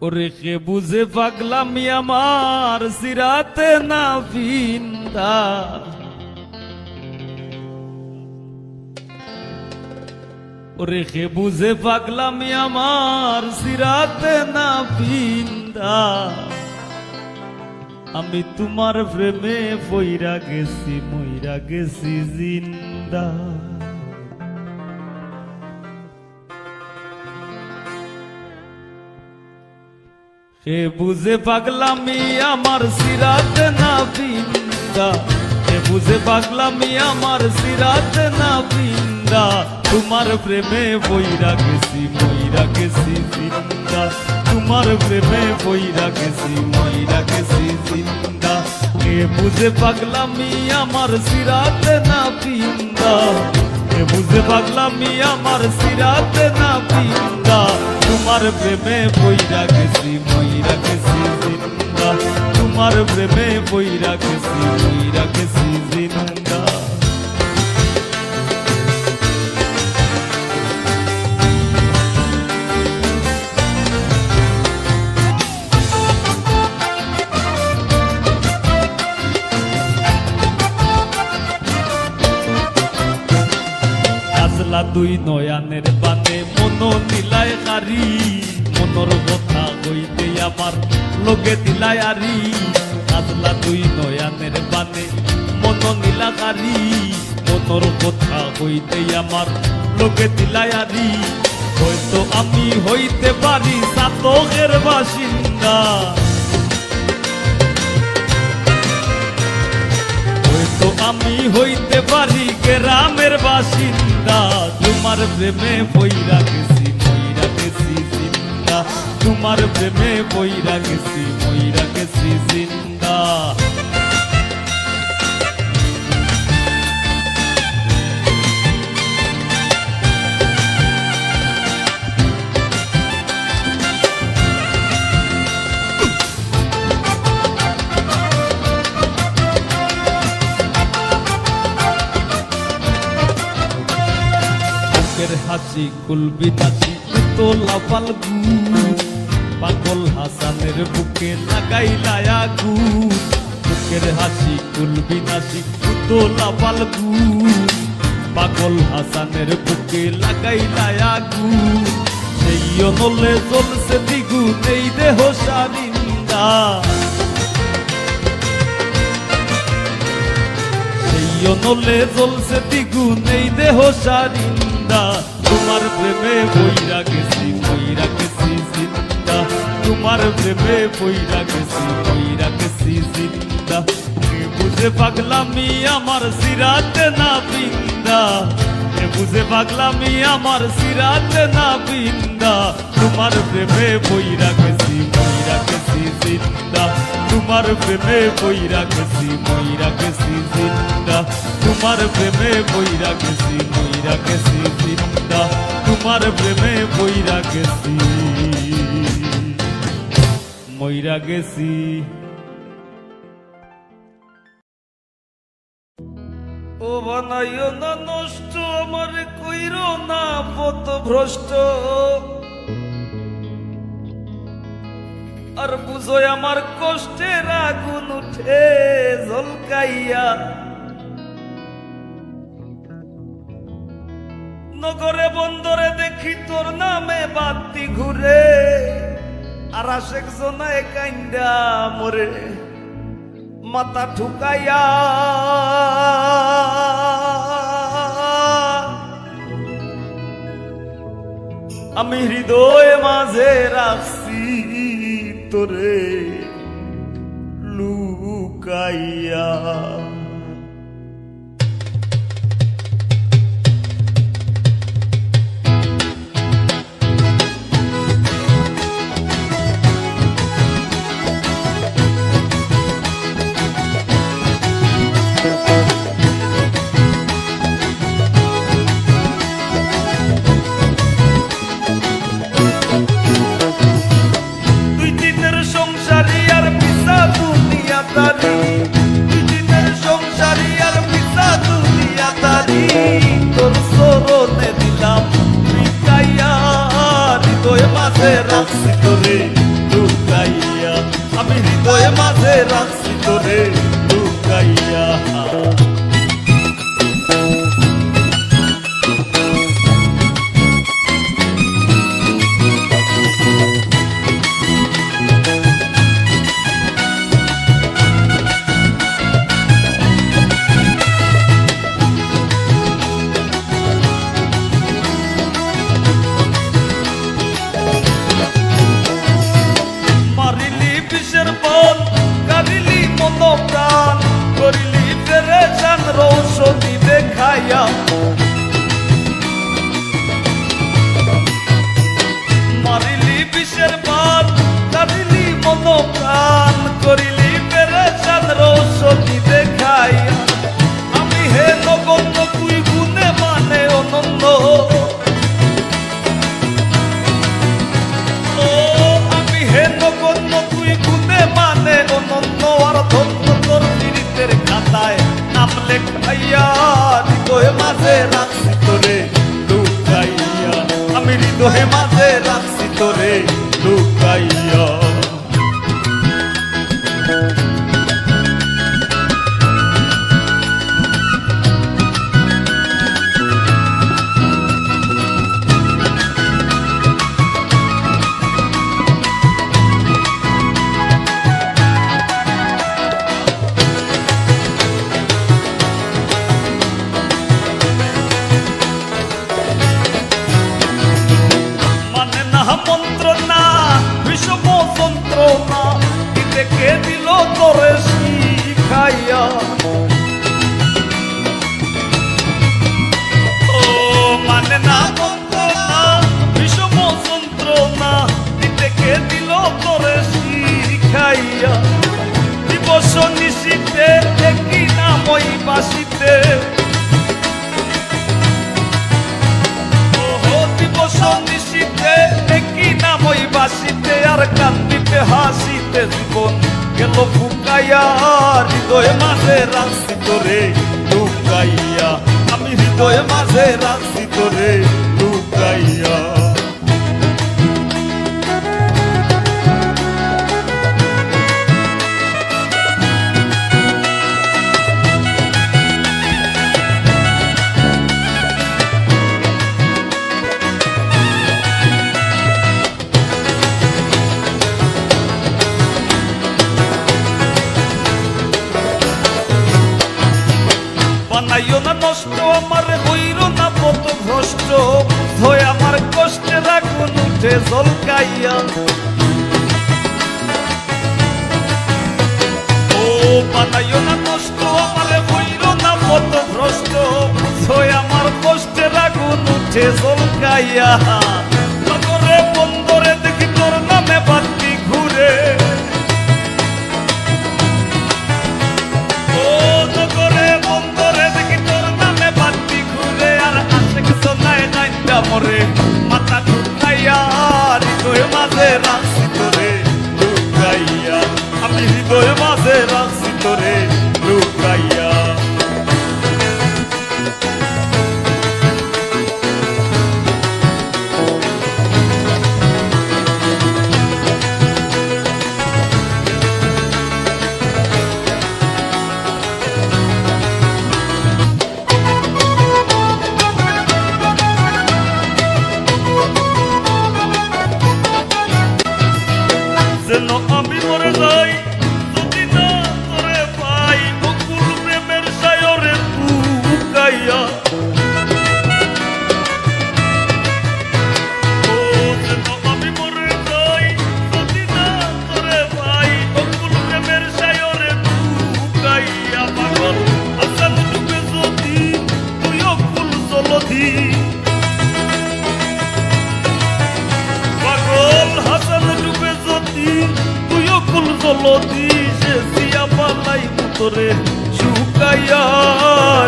ওরে কে বুঝে পাগলামি আমার সিরাতে না বিন্দা, ওরে কে বুঝে পাগলামি আমার সিরাতে না বিন্দা। আমি তোমার প্রেমে পইরা গেছি, মইরা গেছি জিন্দা। কে বুঝে পাগলামি আমার সিরাতে না বিন্দা, কে বুঝে পাগলামি আমার সিরাতে না বিন্দা। তোমার প্রেমে পইরা গেছি, মইরা গেছি জিন্দা। তোমার প্রেমে পইরা গেছি, মইরা গেছি জিন্দা। কে বুঝে পাগলামি আমার সিরাতে না বিন্দা, কে বুঝে পাগলামি আমার সিরাতে না বিন্দা। তোমার প্রেমে পইরা গেছি, মইরা গেছি জিন্দা। তোমার প্রেমে পইরা গেছি, মইরা গেছি জিন্দা। দুই নয়ানের বানে মন নিলায় কারি, মনর কথা হইতে আমার লোকে দিলায় আরি। আজলা দুই নয়ানের বানে মন নিলা কারি, মনর কথা হইতে আমার লোকে দিলায় আরি। হয়তো আমি হইতে পারি সাতকের বাসিন্দা, হয়তো আমি হইতে পারি গ্রামের বাসিন্দা। তোমার প্রেমে পইরা গেছি, মইরা গেছি জিন্দা। তোমার প্রেমে পইরা গেছি, মইরা গেছি জিন্দা। হাসি কুলবি নাচি তোলা পালগু, পাগল হাসানের বুকে লাগাইলা আগু। বুকের হাসি কুলবি নাচি তোলা পালগু, পাগল হাসানের বুকে লাগাইলা আগু। সেই অনলে জ্বলছে দ্বিগুণ এই দেহ সারিন্দা, সেই অনলে জ্বলছে দ্বিগুণ এই দেহ সারিন্দা। তোমার প্রেমে পইরা গেছি, মইরা গেছি জিন্দা। তোমার প্রেমে পইরা গেছি, মইরা গেছি জিন্দা। কে বুঝে পাগলামি আমার সিরাতে না বিন্দা, কে বুঝে পাগলামি আমার সিরাতে না বিন্দা। তোমার প্রেমে পইরা গেছি, মইরা গেছি জিন্দা। তোমার প্রেমে পইরা গেছি, মইরা গেছি জিন্দা। তোমার প্রেমে পইরা গেছি, মইরা গেছি জিন্দা। তোমার প্রেমে পইরা গেছি, মইরা গেছি। ও বানাইও না নষ্ট আমার, কইরো না পথভ্রষ্ট। আর বুঝোয় আমার কষ্টের আগুন উঠে ঝলকাইয়া। নগরে বন্দরে দেখি তোর নামে বাতি ঘুরে, আর আশেক জনায় কাইন্দা মরে মাথা ঠুকাইয়া। আমি হৃদয় মাঝে রাখছি তোরে লুকাইয়া। দুই দিনের সংসারী আর পিসা দুনিয়া তারি, দুই দিনের লুকাইয়া। মন্ত্রণা বিষম যন্ত্রণা কি দেখে দিল তোরে শিখাইয়া। ও মানে না মন্ত্রণা বিষম যন্ত্রণা কি দেখে দিল তোরে শিখাইয়া। দিবস নিশীতে দেখি না মই বাসিতে, দেখি না মই বাসিতে আর কান্দিতে হাসিতে জীবন গেল ফুকাইয়া। হৃদয় মাঝে রাখছি তোরে লুকাইয়া, আমি হৃদয় মাঝে রাখছি তোরে লুকাইয়া। বানাইও না নষ্ট আমার হইল না পত ভ্রষ্ট, হয় আমার কষ্টের আগুন উঠে জলকাইয়া। ও বানাইও না নষ্ট আমার হইল না পত ভ্রষ্ট, হয় আমার কষ্টের আগুন উঠে জলকাইয়া। নগরে বন্দরে দেখি তোর নামে বাতি ঘুরে, মরে মাথা ঢুকাইয়া। হৃদয় মাঝে রাখছি তোরে লুকাইয়া, আমি হৃদয় মাঝে রাখছি তোরে লুকাইয়া। যেন আমি মরে যাই যদি না তোরে পাই, বকুল প্রেমের সায়রে লুকাইয়া। ও যেন আমি মরে যাই যদি না তোরে পাই, বকুল প্রেমের সায়রে লুকাইয়া। পাগল হাসান ডুবে যদি তুই অকুল জলধি, পাগল হাসান ডুবে যদি তুই অকুল জলধি, সে সিয়া পালাই তোরে শুকাইয়া।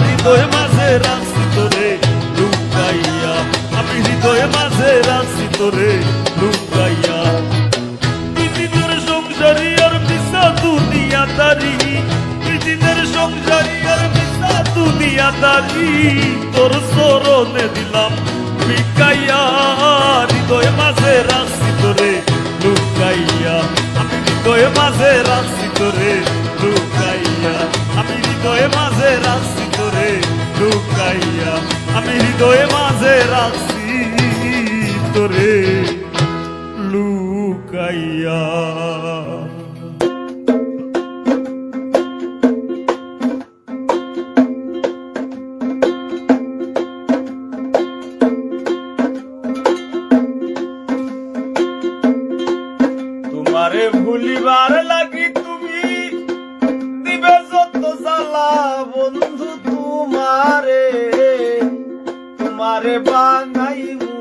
হৃদয় মাঝে রাখছি তোরে লুকাইয়া, আমি হৃদয় মাঝে রাখছি তোরে লুকাইয়া। দুই দিনের সংসারী আর মিশা দুনিয়াদারি, দুই দিনের সংসারী আর মিশা দুনিয়াদারি, তোর চরণে দিলাম ভিকাইয়া। হৃদয় মাঝে রাখছি তোরে লুকাইয়া, আমি হৃদয় মাঝে রাখছি তোরে লুকাইয়া, আমি হৃদয় মাঝে রাখছি তোরে লুকাইয়া, আমি হৃদয় মাঝে রাখছি তোরে লুকাইয়া। তোমারে ভুলিবার লাগি তুমি দিবে যত জ্বালা বন্ধু, তোমারে তোমারে বানাইবু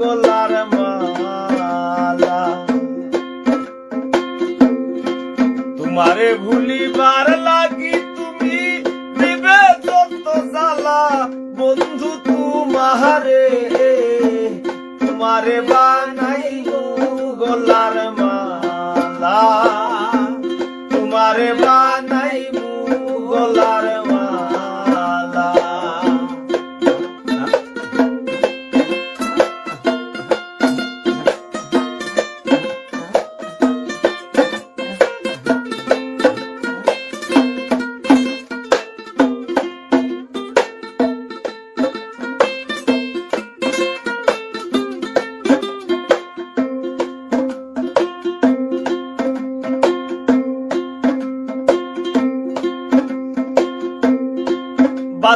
গলার মালা। তোমারে ভুলিবার লাগি তুমি দিবে যত জ্বালা বন্ধু, তোমারে তোমারে বানাইবু গলার মালা। তোমারে বানাইবু গলার মালা।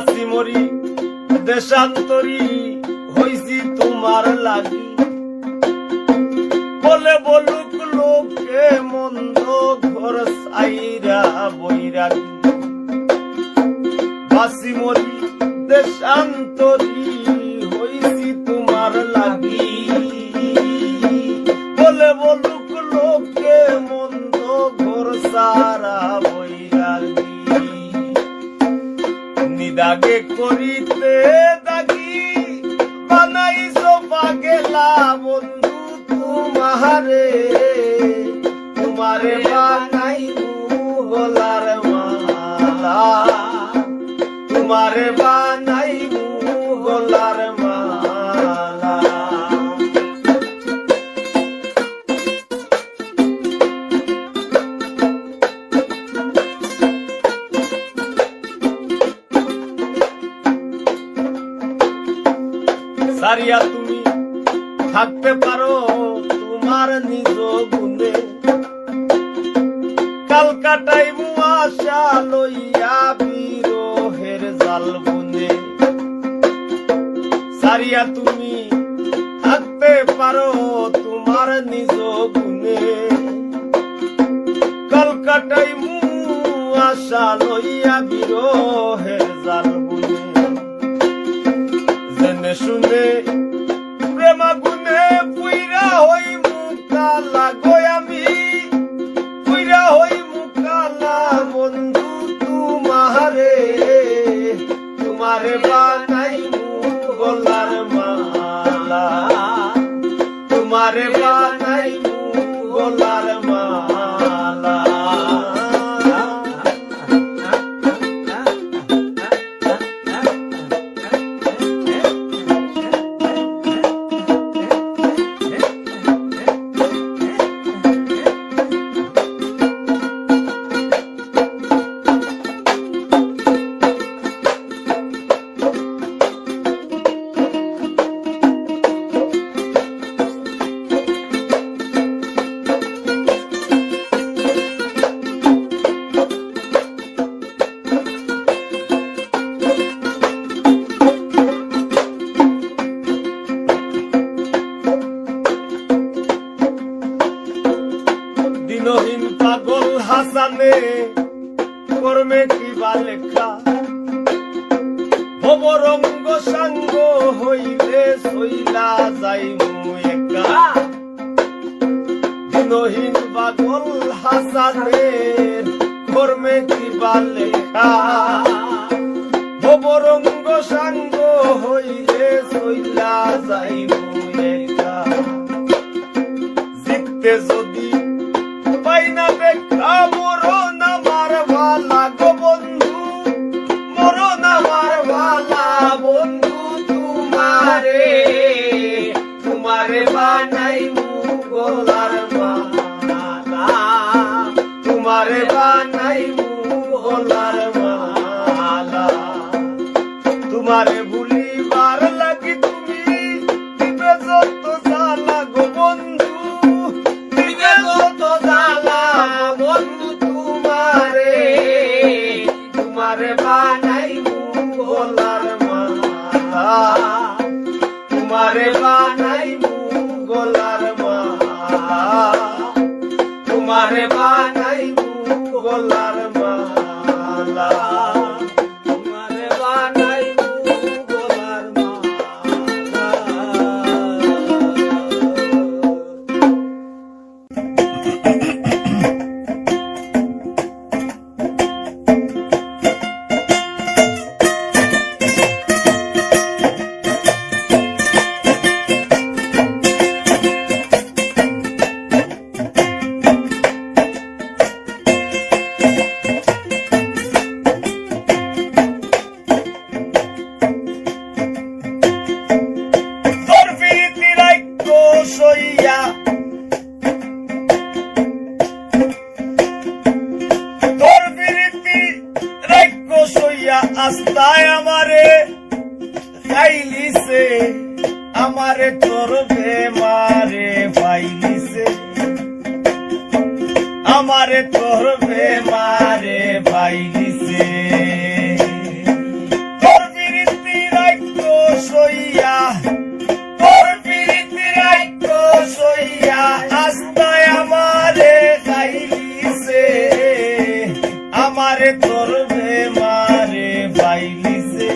বাসি মরি দেশান্তরী হইছি তোমার লাগি, বলে বলুক লোকে মন্দ ঘর সাইরা বৈরাগী। বাসি মরি দেশান্তরী হইছি তোমার লাগি, বলে বলুক লোকে মন্দ ঘর সারা বৈরাগী। নিদাগে করিতে দাগি বানাইছো পাগেলা বন্ধু তোমারে, তোমারে বানাইবু গলার মালা, তোমারে বানাইবু গলার মালা। সারিয়া তুমি থাকতে পারো তোমার নিজ গুণে, কালকাটাই মুআশা লইয়া বিরহের জাল বুনে। সারিয়া তুমি থাকতে পারো তোমার নিজ গুণে, কালকাটাই মুআশা লইয়া বিরহের জাল বুনে। জেনে শুনে প্রেমা গুনে পুইরা হই মুকালা গো আমি, পুইরা হই মুকালা বন্ধু তোমারে, তোমারে বানাইবু গলার মালা, তোমারে বানাইবু গলার মালা। দিনহীন পাগল হাসানে কর্মে কিবা লেখা, ভবরঙ্গ সাঙ্গ হইলে সইলা যাইমু একা। দিনহীন পাগল হাসানে কর্মে কিবা লেখা, ভবরঙ্গ সাঙ্গ হইলে সইলা যাইমু একা। জিততে যদি পাই না দেখা মরণ আমার ভালা গো বন্ধু, মরণ আমার ভালা বন্ধু তোমারে, তোমারে বানাইবু গলার মালা, তোমারে বানাইবু গলার মালা। তোমারে ভুলিবার লাগি তুমি দিবে যত জ্বালা গো বন্ধু, দিবে যত জ্বালা বন্ধু তোমারে, তোমারে বানাইবু গলার মালা, তোমারে বানাইবু গলার মালা, তোমারে বানাইবু গলার মালা, তোমারে বানাইবু গলার মালা। আস্তায় আমারে খাইলিছে, আমারে তোর বেমারে পাইলিছে, আমারে তোর বেমারে পাইলিছে। সইয়া তোর পিরিতির আইক্য সইয়া আস্তায় আমারে খাইলিছে আমারে তোর বেমারে পাইলিছে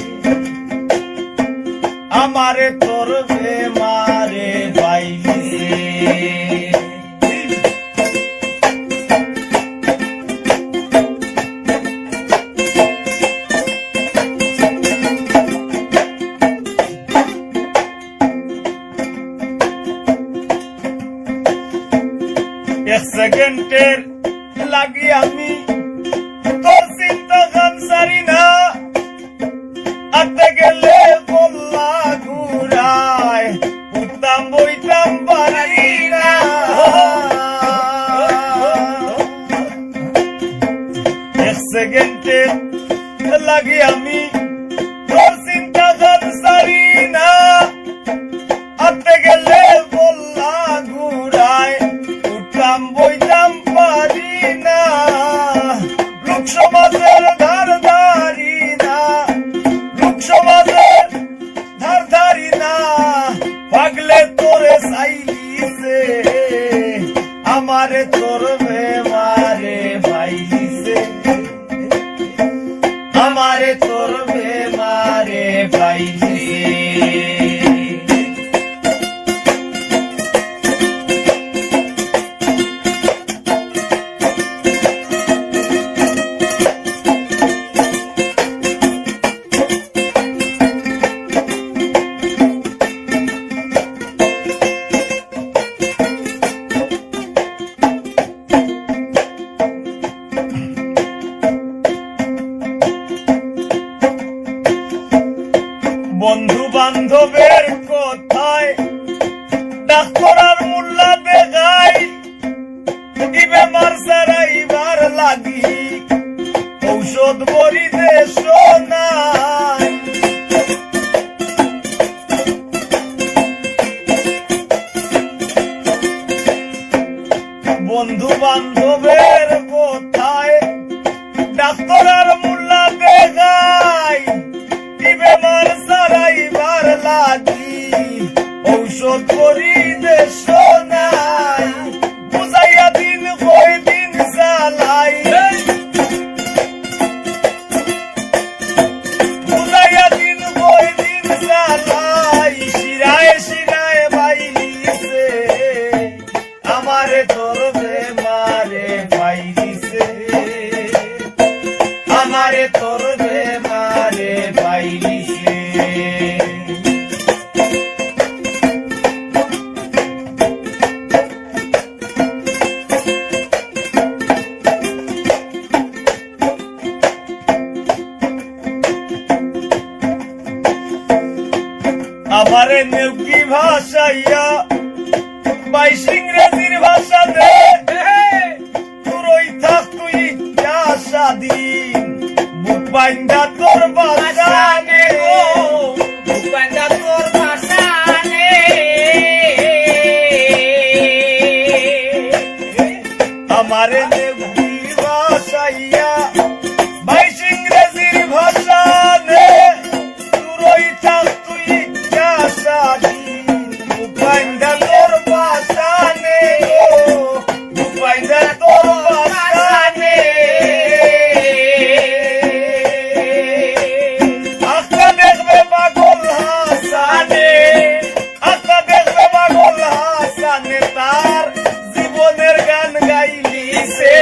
আমারে তোর বেমারে পাইলিছে এক সেকেন্ডের লাগি আমি তোর চিন্তা গান সারি না আতে গেলে বললা ঘুরায় উঠতাম বইতাম পারি না এক সেকেন্ডের লাগি আমি তোর চিন্তা গান সারি না আতে গেলে বললা ঘুরায় উঠতাম বইতাম পারি না লোক সমাজের ধার ধারি না লোক সমাজের ধার ধারি না পাগলে তোরে চাইলিছে আমারে তোর বেমারে পাইলিছে আমারে তোর বেমারে পাইলিছে বন্ধু বান্ধবের কথায় ডাক্তার আর মোল্লা দেখাই দিবে মার সারাইবার লাগি ঔষধ বড়িতে শোনাই বন্ধু বান্ধবের কথায় ডাক্তার আর মোল্লা দেখাই বেমার সারাইবার লাগি ঔষধ করি দে শোনাই বুঝাইয়া দিন কই দিন চালাই বুঝাইয়া দিন কই দিন চালাই শিরায় শিরায় বাইলিছে আমারে তোর বেমারে পাইলিছে আমারে তোর বেমারে পাইলিছে আমারে নেউকি ভাষাইয়া বাইশ ইংরেজির ভাষা দে তুরই থাক তুই স্বাধীন বুক বাইন্দা তোর বাসানে বুক বাইন্দা তোর বাসানে আমারে নেউকি ভাষাইয়া বাইশ ইংরেজির ভাষা নে তুরই থাক তুই স্বাধীন বুক বাইন্দা তোর বাসানে বুক বাইন্দা তোর বাসানে আত্মা দেখবে পাগল হাসানে আত্মা দেখবে পাগল হাসানে তার জীবনের গান গাইলিছে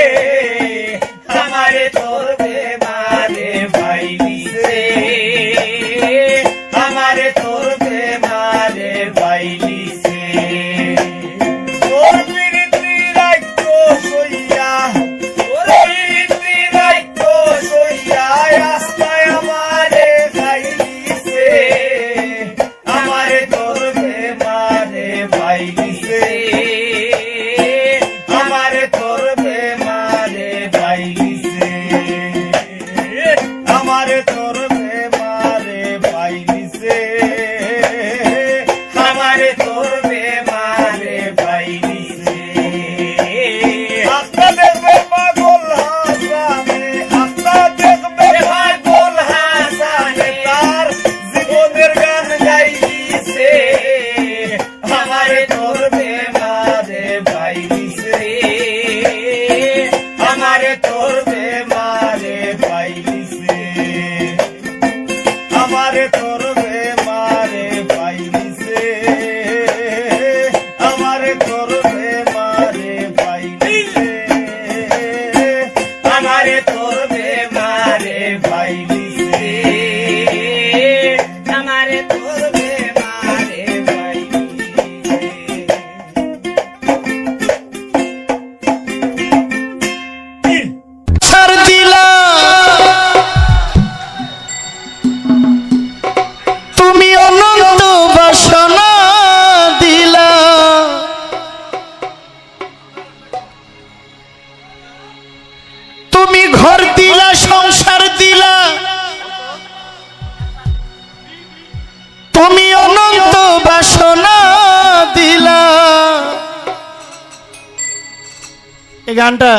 তুমি ঘর দিলা সংসার দিলা, তুমি অনন্ত বাসনা দিলা। এই গানটা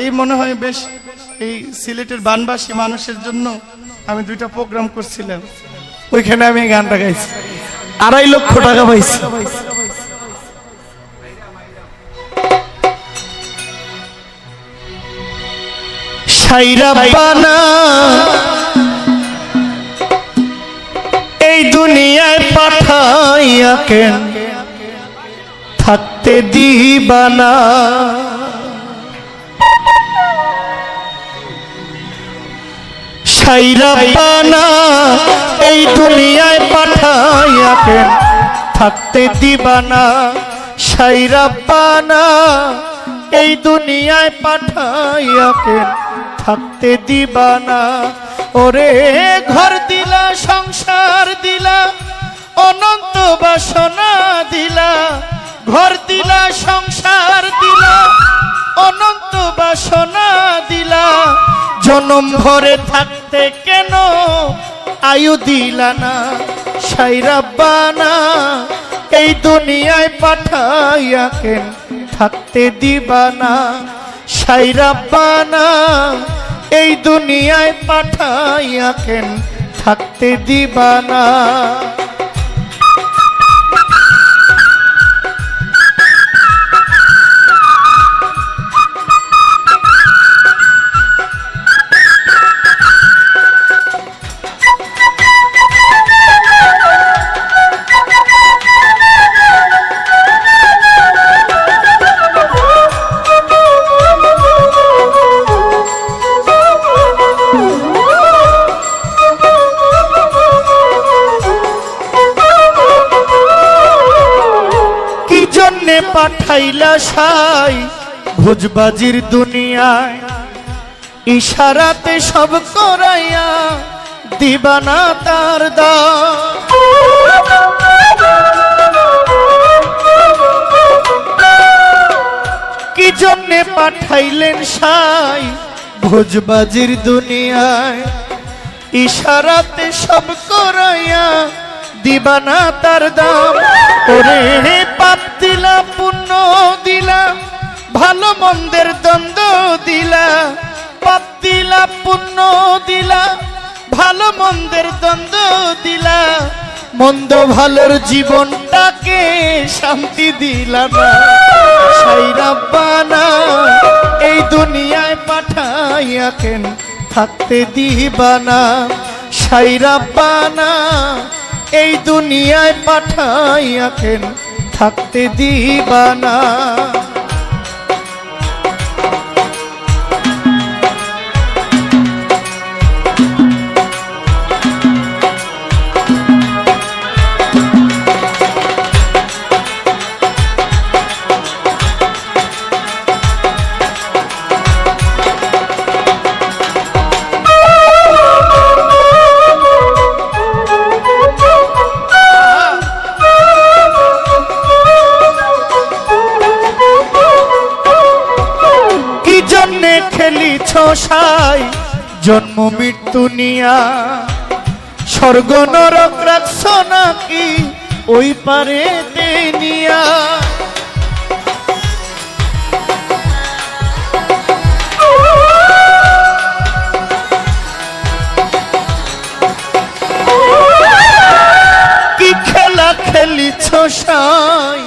এই মনে হয় বেশ এই সিলেটের বানবাসী মানুষের জন্য আমি 2টা প্রোগ্রাম করছিলাম, ওইখানে আমি এই গানটা গাইছি, 2.5 লক্ষ টাকা পাইছি। সাইরা বানা এই দুনিয়ায় পাঠাইয়া কেন থাকতে দিবানা। সাইরা বানা এই দুনিয়ায় পাঠাইয়া কেন থাকতে দিবানা। সাইরা বানা এই দুনিয়ায় পাঠাইয়া কেন থাকতে দিবানা। ওরে ঘর দিলা সংসার দিলা, অনন্ত বাসনা দিলা। ঘর দিলা সংসার দিলা, অনন্ত বাসনা দিলা। জনম ভরে থাকতে কেন আয়ু দিলা না। সাইরা বানা এই দুনিয়ায় পাঠাইয়া কেন থাকতে দিবানা। সাইরা বানা এই দুনিয়ায় পাঠাইয়া কেন থাকতে দিবানা। পাঠাইলা সাই ভোজবাজির দুনিয়ায়, ইশারাতে সব করাইয়া দিবানা তার দাম। কি জন্যে পাঠাইলেন সাই ভোজবাজির দুনিয়ায়, ইশারাতে সব করাইয়া দিবানা তার দাম। ওরে পাপ দিলা পুণ্য দিলা, ভালো মন্দের দ্বন্দ্ব দিলা। পাপ দিলা পুণ্য দিলা, ভালো মন্দের দ্বন্দ্ব দিলা। মন্দ ভালোর জীবনটাকে শান্তি দিলা না। সাইরা বানা এই দুনিয়ায় পাঠাইয়া কেন থাকতে দিবানা। সাইরা বানা এই দুনিয়ায় পাঠাইয়া কেন থাকতে দিবানা। খেলিছ সাই জন্ম মৃত্যু নিয়া, স্বর্গ নরক রাখছ নাকি ওই পারে নিয়া। কি খেলা খেলিছ সাই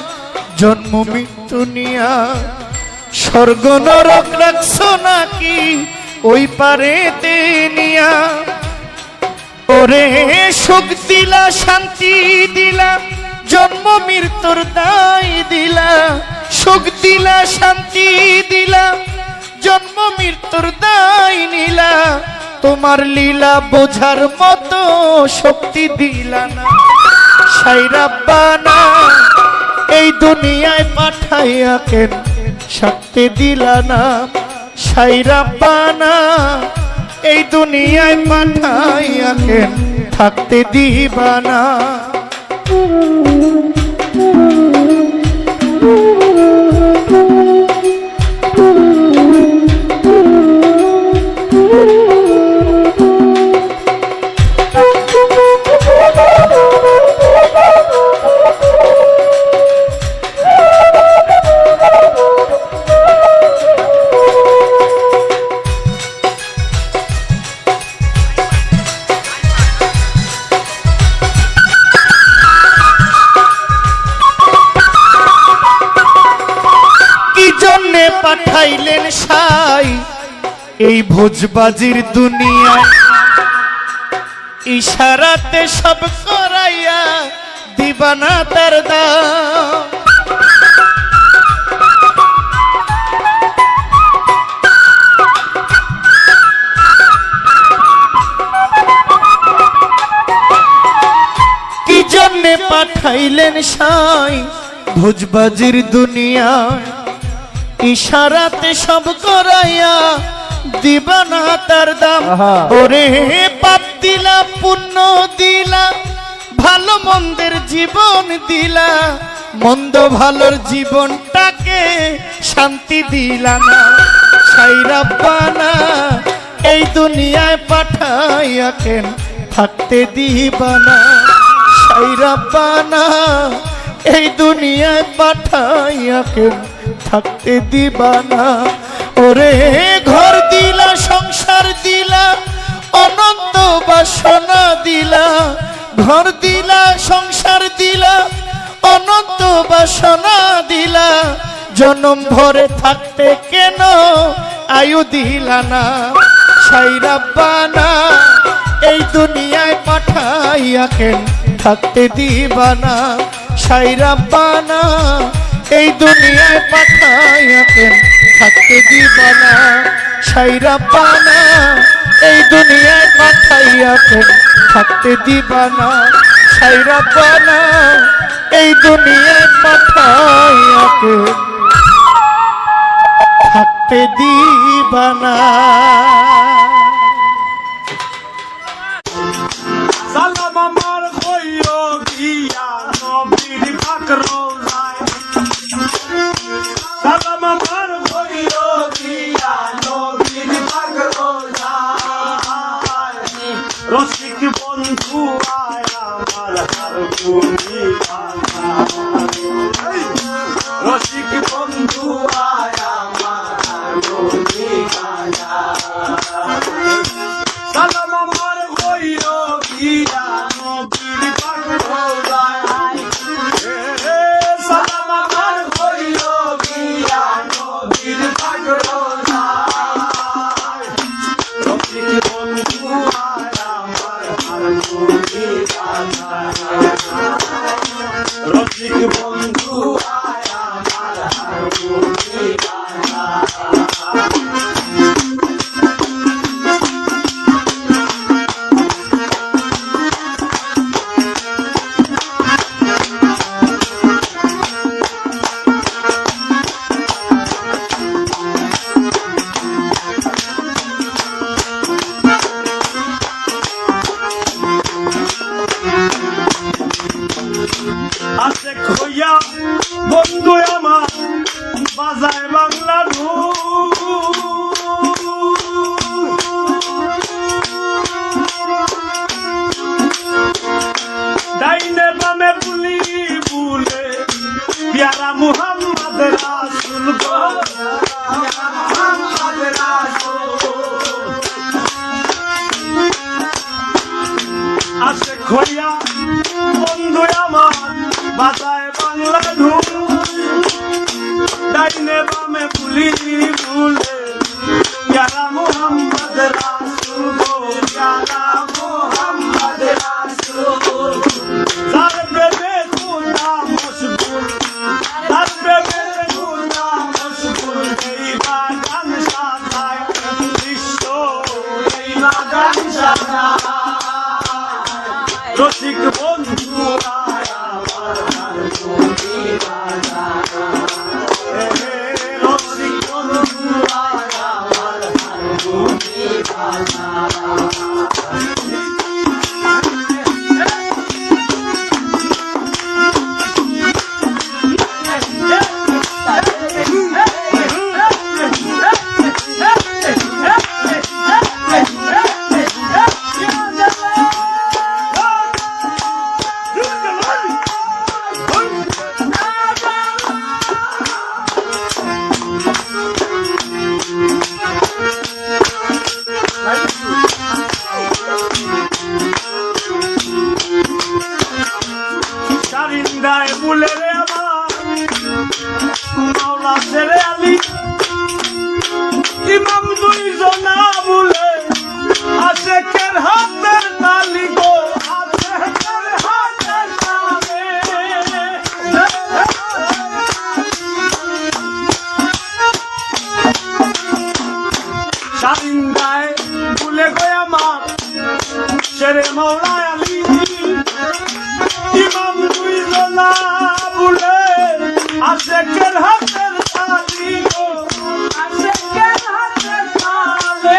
জন্ম মৃত্যু নিয়া, স্বর্গ নরক রাখছ নাকি ওই পারে নিয়া। ওরে সুখ দিলা শান্তি দিলা, জন্ম মৃত্যুর দায় দিলা। সুখ দিলা শান্তি দিলা, জন্ম মৃত্যুর দায় নিলা। তোমার লীলা বোঝার মতো শক্তি দিলা না। সাইরা বানা এই দুনিয়ায় পাঠাইয়া কেন শান্তি দিলা না। সাইরা বানা এই দুনিয়ায় পাঠাইয়া কেন থাকতে দিবানা। পাঠাইলেন সাই এই ভোজবাজির দুনিয়ায়, ইশারাতে সব করাইয়া দিবানা তার দাম। কি জন্যে পাঠাইলেন সাই ভোজবাজির দুনিয়ায়, ইশারাতে সব করাইয়া দিবানা তার দাম। ওরে পাপ দিলা পুণ্য দিলা, ভালো মন্দের জীবন দিলা, মন্দ ভালোর জীবনটাকে শান্তি দিলা না। সাই রাব্বানা এই দুনিয়ায় পাঠাইয়া কেন থাকতে দিবানা। সাই রাব্বানা এই দুনিয়ায় পাঠাইয়া কেন থাকতে দিবানা। ওরে ঘর দিলা সংসার দিলা অনন্ত বাসনা দিলা, ঘর দিলা সংসার দিলা অনন্ত বাসনা দিলা, জনম ভরে থাকতে কেন আয়ু দিলা না। সাই রাব্বানা এই দুনিয়ায় পাঠাইয়া কেন থাকতে দিবানা। সাই রাব্বানা এই দুনিয়ায় পাঠাইয়া কেন থাকতে দিবানা। সাই রাব্বানা এই দুনিয়ায় পাঠাইয়া কেন থাকতে দিবানা। সাই রাব্বানা এই দুনিয়ায় পাঠাইয়া কেন থাকতে দিবানা। সালাম আমার কইও গিয়া নবীর পাক রওজায়, সালাম আমার কইও গিয়া নবীর পাক রওজায়। রসিক বন্ধু আয় আমার হারমোনি বাজায়, রসিক বন্ধু আয় আমার হারমোনি বাজায়। সালাম আমার কইও গিয়া নবীর পাক রওজায়, সালাম আমার কইও গিয়া নবীর পাক রওজায়। রসিক বন্ধু আয় আমার হারমোনি বাজায়, রসিক বন্ধু আয় আমার হারমোনি বাজায়। আশেক হইয়া বন্ধু আমার বাজায় বাংলা ডাইনে বামে বুলি বুলে প্যারা মুহাম্মদ রাসূল গো, মুহাম্মদ রাসূল। আশেক হইয়া বন্ধু আমার বাজায় বাংলা ধুম, ডাইনে বামে বুলি বুলে প্যারা মুহাম্মদ রাসূল গো, প্যারা মুহাম্মদ রাসূল। তার প্রেমে খুদা মশগুল, তার প্রেমে খুদা মশগুল, এই বাগান সাজায় বিশ্ব, এই বাগান সাজায়। রসিক বন্ধু আয় আমার হারমোনি বাজায়, রসিক বন্ধু আয় আমার হারমোনি বাজায়। নিন্দায় ভুলে গয় আমার শেরে মৌলা আলী ইমাম দুই জনা ভুলে আশেকের হাতের তালি গো আশেকের হাতের তালে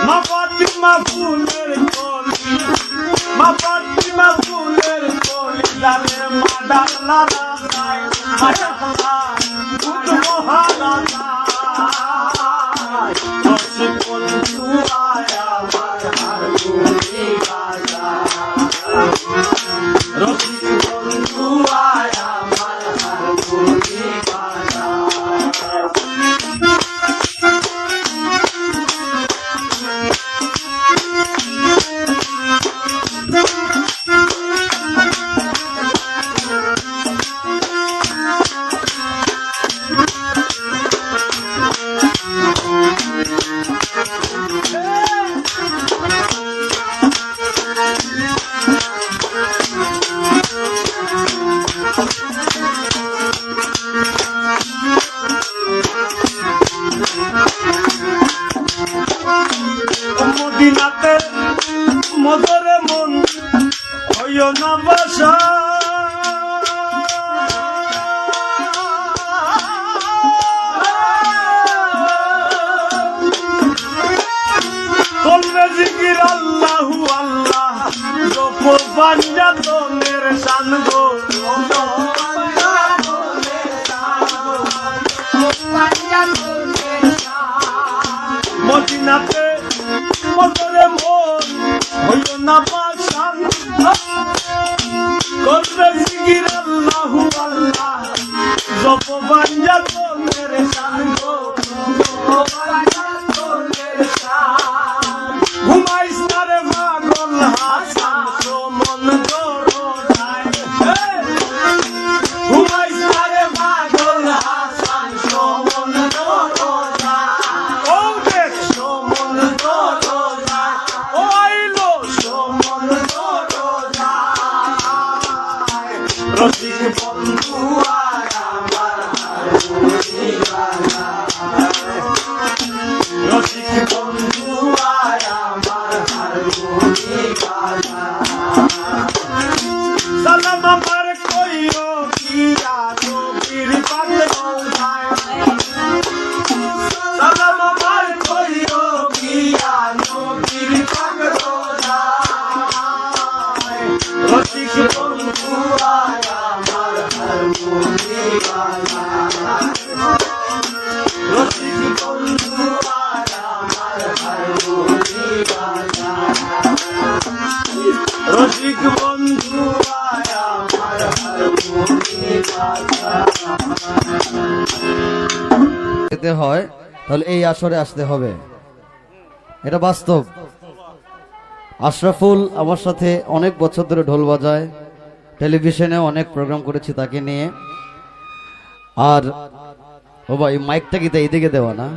মা ফাতিমা ফুলের কলি মা ফাতিমা ফুলের কলি জানে মা ডাকলা রাজায় মা ডাকলা ভূত মহারাজা রসিক বন্ধু আয়া আমার হার গুলি বাজা রসিক বন্ধু আয়া আমার হার গুলি বাজা মদিনাতে মদরে মন হইও না বাসা করবে জিকির আল্লাহু আল্লাহ জপ পাঞ্জাতনের শান গো মদিনাতে মদরে মন হইও না বাসান করবে জিকির আল্লাহু আল্লাহ জপ পাঞ্জাতনের শান গো ঘুমাইস না রে পাগল হাসান মন গরো ঘুমাইস না রে পাগল হাসান মন গরো ও দেখ মন গরো ও আইলো মন গরো রসিক বন্ধু আয়া আমার রসিক বন্ধু আয়া আমার সালাম আমার কইও কিয়া নবীর পাতে বলতায় সালাম আমার কইও কিয়া নবীর পাতে বলতায় রসিক বন্ধু আয়া আমার রসিক বন্ধু আয়া আমার রসিক বন্ধু আয়া আমার যেতে হয় তাহলে এই আসরে আসতে হবে, এটা বাস্তব। আশরাফুল আমার সাথে অনেক বছর ধরে ঢোল বাজায়, টেলিভিশনে অনেক প্রোগ্রাম করেছি তাকে নিয়ে। আর ও ভাই মাইকটা কি এইদিকে দেওয়া না,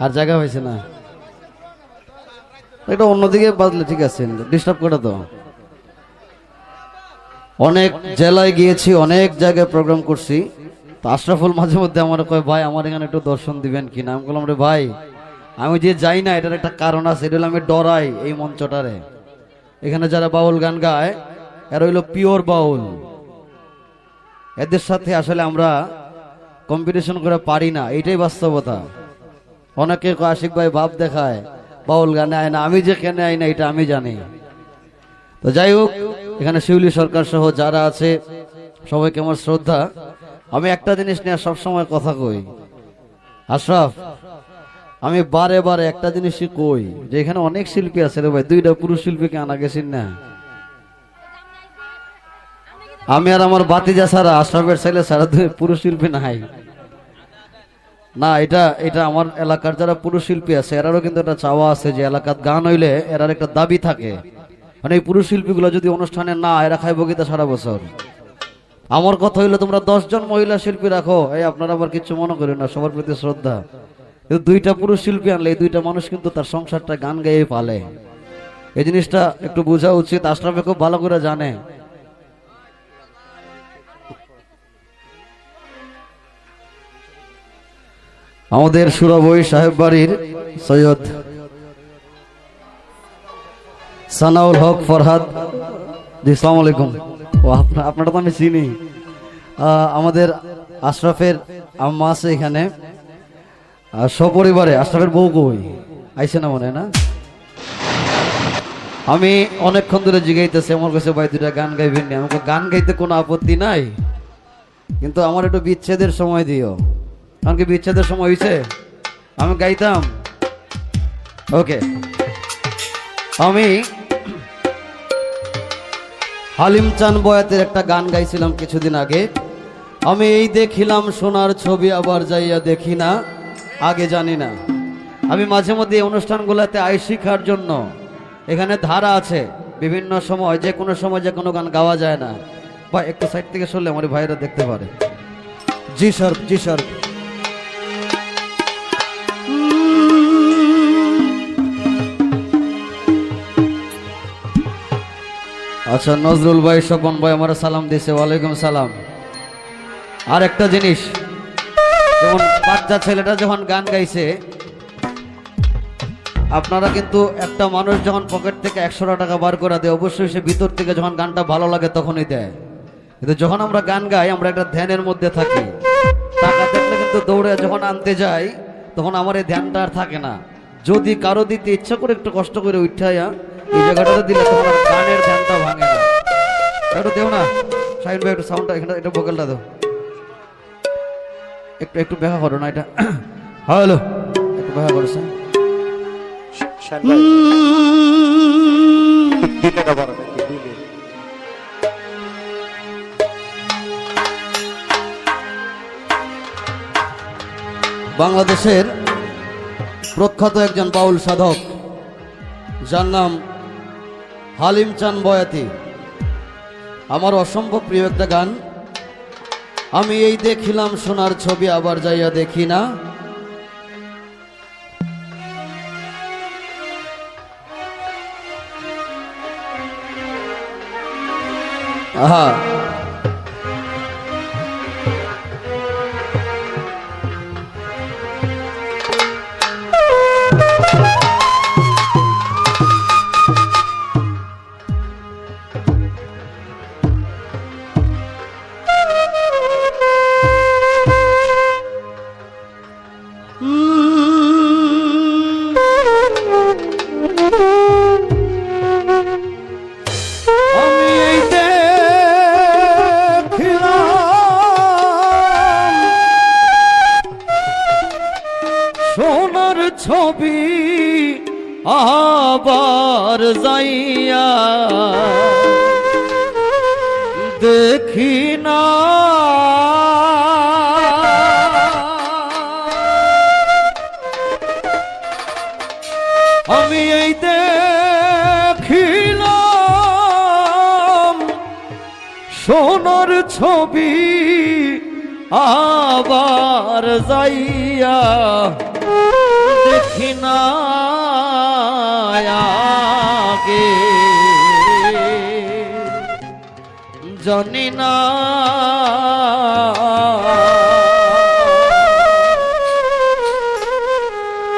আর জায়গা হয়েছে না, এটা অন্যদিকে বাজলে ঠিক আছে, ডিস্টার্ব করে তো। অনেক জেলায় গিয়েছি, অনেক জায়গায় প্রোগ্রাম করছি, তো আশরাফুল মাঝে মধ্যে আমার কয় ভাই আমার এখানে একটু দর্শন দিবেন কিনা। আমি বললাম রে ভাই আমি যে যাই না এটার একটা কারণ আছে, এটা হলো আমি ডরাই এই মঞ্চটারে। এখানে যারা বাউল গান গায় এরা হইলো পিওর বাউল, এদের সাথে আসলে আমরা কম্পিটিশন করে পারি না, এইটাই বাস্তবতা। অনেকে আশিক ভাই ভাব দেখায় বাউল গানে আয় না, আমি যে কেন আই না এটা আমি জানি। তো যাই হোক, এখানে শিউলি সরকার সহ যারা আছে সবাইকে আমার শ্রদ্ধা। আমি একটা জিনিস নিয়ে সবসময় কথা কই, আশরাফ আমি বারে বারে একটা জিনিসই কই যে এখানে অনেক শিল্পী আছে রে ভাই, দুইটা পুরুষ শিল্পীকে আনা গেছেন না। আমি আর আমার বাতিজা ছাড়া, আশরাফের ছেলে ছাড়া পুরুষ শিল্পী নাই না। এটা আমার এলাকার যারা পুরুষ শিল্পী আছে এরারও কিন্তু একটা চাওয়া আছে যে এলাকার গান হইলে এরার একটা দাবি থাকে, মানে এই পুরুষ শিল্পীগুলো যদি অনুষ্ঠানে না এরা খাইব গীতা সারা বছর। আমার কথা হইলো তোমরা 10 জন মহিলা শিল্পী রাখো, এই আপনারা আবার কিছু মনে করেন না, সবার প্রতি শ্রদ্ধা। কিন্তু দুইটা পুরুষ শিল্পী আনলে এই দুইটা মানুষ কিন্তু তার সংসারটা গান গাইয়ে পালে, এই জিনিসটা একটু বোঝা উচিত। আশরাফে খুব ভালো করে জানে। আমাদের সুরাবই সাহেব বাড়ির সৈয়দ সানাউল হক ফরহাদ জি, আসসালামু আলাইকুম। ও আপনারা তো আমি চিনি। আমাদের আশরাফের আম্মা আছে এখানে সপরিবারে। আশরাফের বউ কই আইসে না মনে হয় না? আমি অনেকক্ষণ ধরে জিগাইতেছি, আমার কাছে ভাই দুটা গান গাইবেন নি। আমাকে গান গাইতে কোনো আপত্তি নাই, কিন্তু আমার একটু বিচ্ছেদের সময় দিও। কারণ কি বিচ্ছেদের সময় হয়েছে, আমি গাইতাম। ওকে, আমি হালিম চান বয়াতের একটা গান গাইছিলাম কিছুদিন আগে। আমি এই দেখিলাম সোনার ছবি আবার যাইয়া দেখি না, আগে জানি না। আমি মাঝে মধ্যে এই অনুষ্ঠানগুলোতে আই শিখার জন্য। এখানে ধারা আছে, বিভিন্ন সময় যে কোনো সময় যে কোনো গান গাওয়া যায় না। ভাই একটু সাইড থেকে সরলে আমার ভাইরা দেখতে পারে। জি স্যার, জি স্যার। আচ্ছা, নজরুল ভাই, স্বপন ভাই আমার সালাম দিছে, ওয়ালাইকুম সালাম। আর একটা জিনিস, যেমন বাচ্চা ছেলেটা যখন গান গাইছে, আপনারা কিন্তু একটা মানুষ যখন পকেট থেকে 100 টাকা বার করে দেয়, অবশ্যই সে ভিতর থেকে যখন গানটা ভালো লাগে তখনই দেয়। কিন্তু যখন আমরা গান গাই, আমরা একটা ধ্যানের মধ্যে থাকি। টাকা দেখলে কিন্তু দৌড়ে যখন আনতে যাই, তখন আমার এই ধ্যানটা আর থাকে না। যদি কারো দিতে ইচ্ছা করে একটু কষ্ট করে উঠাইয়া এই জায়গাটাতে দিলে তখন আর গানের ধ্যানটা ভাঙে না। একটু দেও না শাহিন ভাই, একটু সাউন্ডটা এখানে, একটু ভোকালটা দাও, একটু একটু ব্যাখ্যা করো না এটা। হ্যালো, একটু ব্যাখ্যা করছে। বাংলাদেশের প্রখ্যাত একজন বাউল সাধক, যার নাম হালিম চান বয়াতি। আমার অসম্ভব প্রিয় একটা গান। আমি এই দেখিলাম সোনার ছবি আবার যাইয়া দেখি না, আহা সোনার ছবি আবার যাইয়া দেখি না, আমি এই দেখিলাম সোনার ছবি আবার যাইয়া দেখি না, আগে জানি না।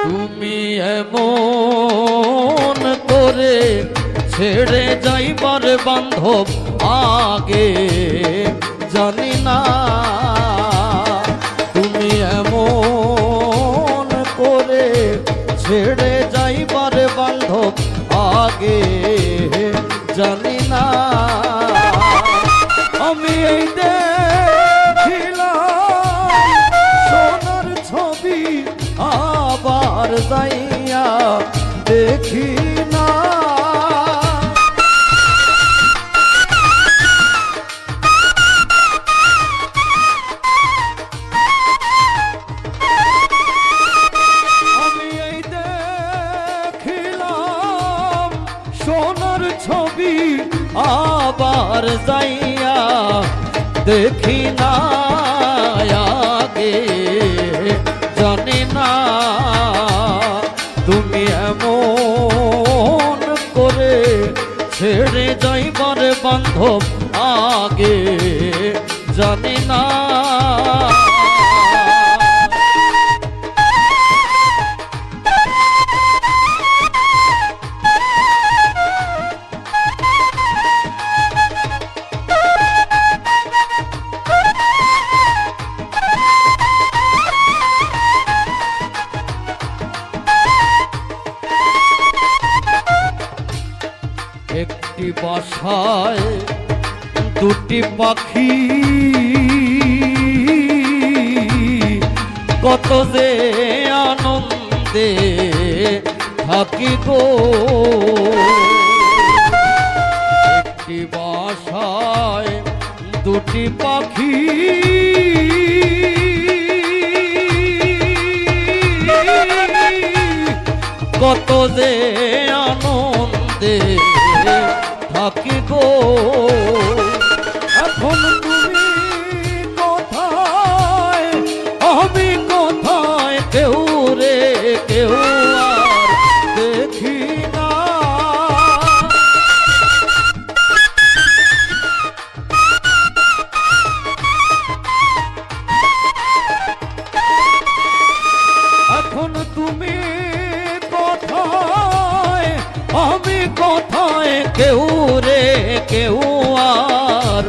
তুমি এমন করে ছেড়ে যাইবার বান্ধব, আগে জানি না। তুমি এমন করে ছেড়ে যাইবার বান্ধব, আগে জানি না। আমি এই দেখিলাম সোনার ছবি আবার যাইয়া দেখি না। সোনার ছবি আবার যাইয়া দেখি না, আগে জানি না। তুমি এমন করে ছেড়ে যাইবার বান্ধব, আগে জানি না। বাসায় দুটি পাখি কত যে আনন্দে থাকি গো একটি বাসায় দুটি পাখি কত যে আনন্দে থাকি গো এখন তুমি কোথায় আমি কোথায় কেউ রে কেউ আর দেখি না এখন তুমি কোথায় আমি কোথায় কেউ রে কেউ আর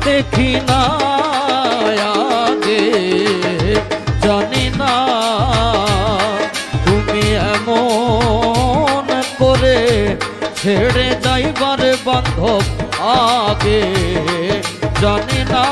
দেখি না আগে জানি না তুমি এমন করে ছেড়ে যাইবার বান্ধব আগে জানি না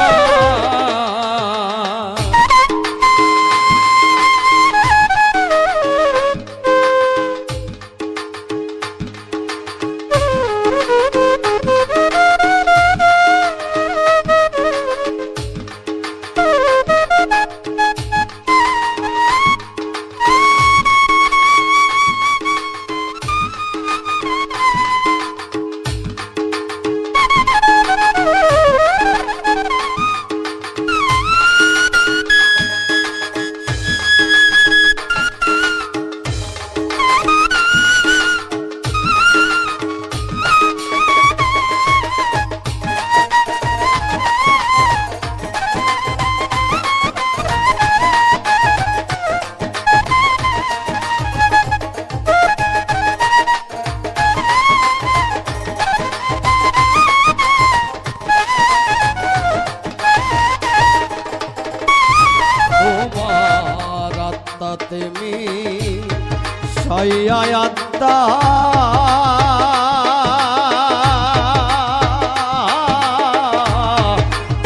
তুমি সয়াত্তা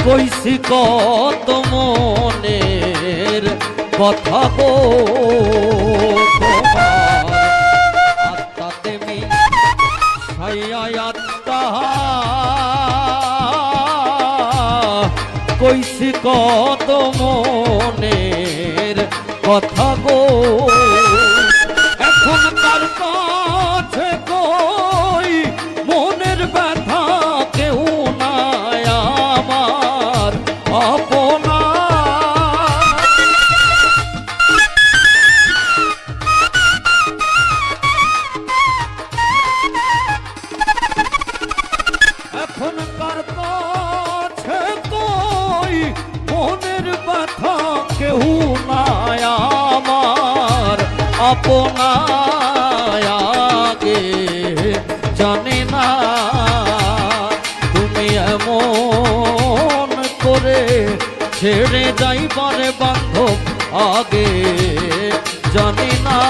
কইছি কত মনের কথা গো আত্মা তুমি সয়াত্তা কইছি কত মনের কথা গো এখন তার কাছে কই মনের ব্যথা কেউ নাই আমার আপনা এখন তার কাছে কই মনের ব্যথা কেউ নাই আমার আপনায় আগে জানি না তুমি এমন করে ছেড়ে যাইবার বান্ধব আগে জানি না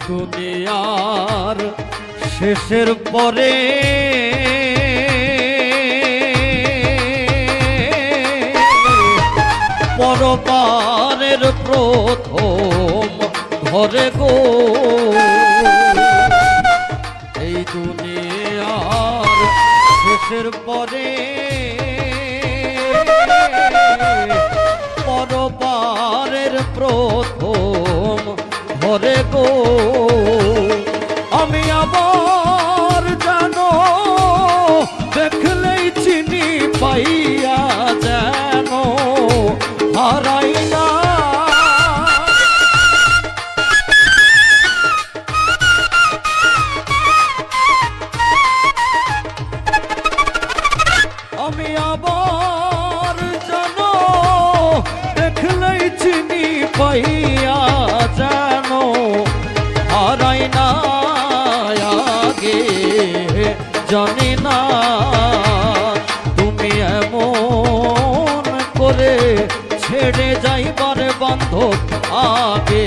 দুনিয়ার শেষের পরে পরপারের প্রথম ঘরে গো যে আর শেষের পরে পরবারের প্রথম ঘরে গো আমি আবার জানো দেখলেই চিনি পাইয়া যেন হারাই না আমি আবার জানো দেখলেই চিনি পাইয়া যেন হারাই না আগে জানি না তুমি এমন করে ছেড়ে যাইবার বান্ধব আগে